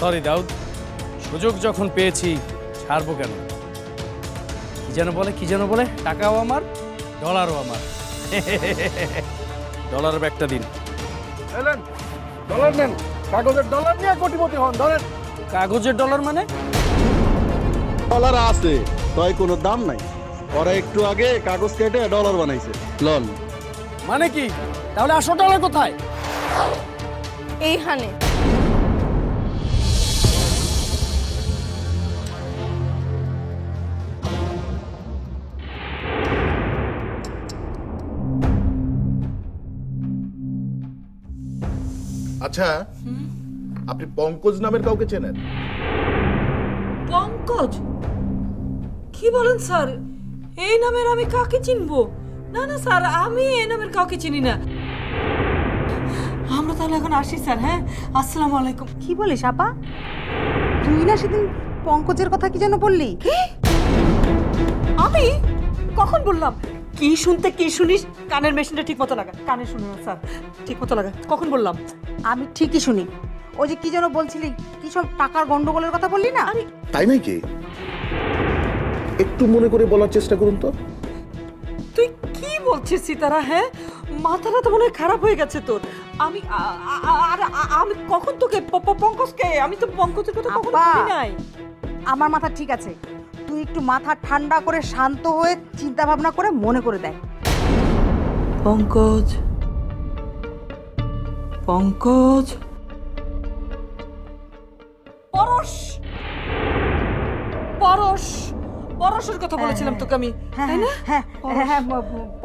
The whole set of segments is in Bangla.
সরি দাউদ, সুযোগ যখন পেয়েছি ছাড়বো কেন? কি যেন বলে টাকাও আমার, ডলারও আমার। ডলার ব্যাগটা দিন। ডলার নেন, কাগজের ডলার নিয়ে কোটিপতি হন। ধরেন। কাগজের ডলার মানে? ডলার আছে তাই কোনো দাম নাই। ওরা একটু আগে কাগজ কেটে ডলার বানাইছে। লন। মানে কি? তাহলে আসল ডলার কোথায়? এইখানে। আচ্ছা, আপনি পঙ্কজ নামের কাউকে চেনেন? পঙ্কজ? কি বলেন স্যার? এই নামের আমি কাকে চিনবো? না না স্যার, আমি এই নামের কাউকে চিনি না। আমরা তাহলে এখন আসি স্যার। হ্যাঁ, আসসালামু আলাইকুম। কি বলিস আপা? তুই না সেদিন পঙ্কজের কথা কি যেন বললি? আমি কখন বললাম? কি শুনতে কি শুনিস? কানের মেশিনটা ঠিক মতো লাগা। কানে শুনে না স্যার, ঠিক মতো লাগা। কখন বললাম? আমি ঠিকই শুনি। ওই যে কি যেন বলছিলি, কি সব টাকার গন্ডগোলের কথা বললি না? তাই নাকি? একটু মনে করে বলার চেষ্টা করুন তো। তুই কি বলছিস সিতারা? হ্যাঁ, মাথাটা তো মনে হয় খারাপ হয়ে গেছে তোর। আমি আমি কখন তোকে পঙ্কজকে? আমি তো পঙ্কজের কথা কখনো বলি নাই। আমার মাথা ঠিক আছে, তুই একটু মাথা ঠান্ডা করে শান্ত হয়ে চিন্তা ভাবনা করে মনে করে দেখ। পঙ্কজ, পঙ্কজ, পরশ, পরশ, পরশের কথা বলেছিলাম তোকে আমি, তাই না? হ্যাঁ হ্যাঁ,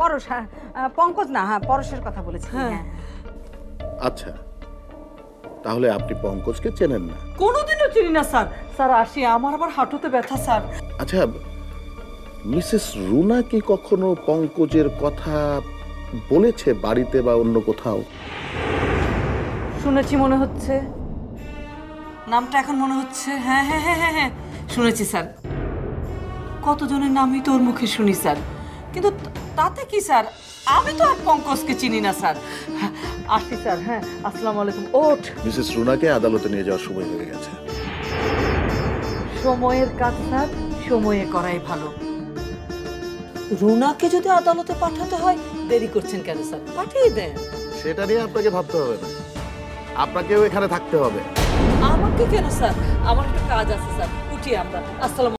পরশ। হ্যাঁ, পঙ্কজ না, হ্যাঁ পরশের কথা বলেছি। হ্যাঁ। আচ্ছা, তাহলে আপনি পঙ্কজকে চেনেন না? কোনোদিনও চিনি না স্যার। স্যার আসি, আমার আবার হাঁটুতে ব্যথা স্যার। আচ্ছা, মিসেস রুনা কি কখনো পঙ্কজের কথা বলেছে বাড়িতে বা অন্য কোথাও? শুনেছি মনে হচ্ছে, নামটা এখন মনে হচ্ছে। হ্যাঁ হ্যাঁ হ্যাঁ হ্যাঁ হ্যাঁ, শুনেছি স্যার। কতজনের নামই তোর মুখে শুনি স্যার, কিন্তু তাতে কি স্যার? আমি তো আর পঙ্কজকে চিনি না স্যার। আসি স্যার। হ্যাঁ, আসসালামু আলাইকুম। ওঠ। মিসেস রুনাকে আদালতে নিয়ে যাওয়ার সময় হয়ে গেছে। সময়ের কাজ স্যার সময়ে করাই ভালো। রুনাকে যদি আদালতে পাঠাতে হয়, দেরি করছেন কেন স্যার? পাঠিয়ে দেন। সেটা নিয়ে আপনাকে ভাবতে হবে না, আপনাকেও এখানে থাকতে হবে। আমাকে কেন স্যার? আমার একটা কাজ আছে স্যার, উঠি আমরা। আসসালামু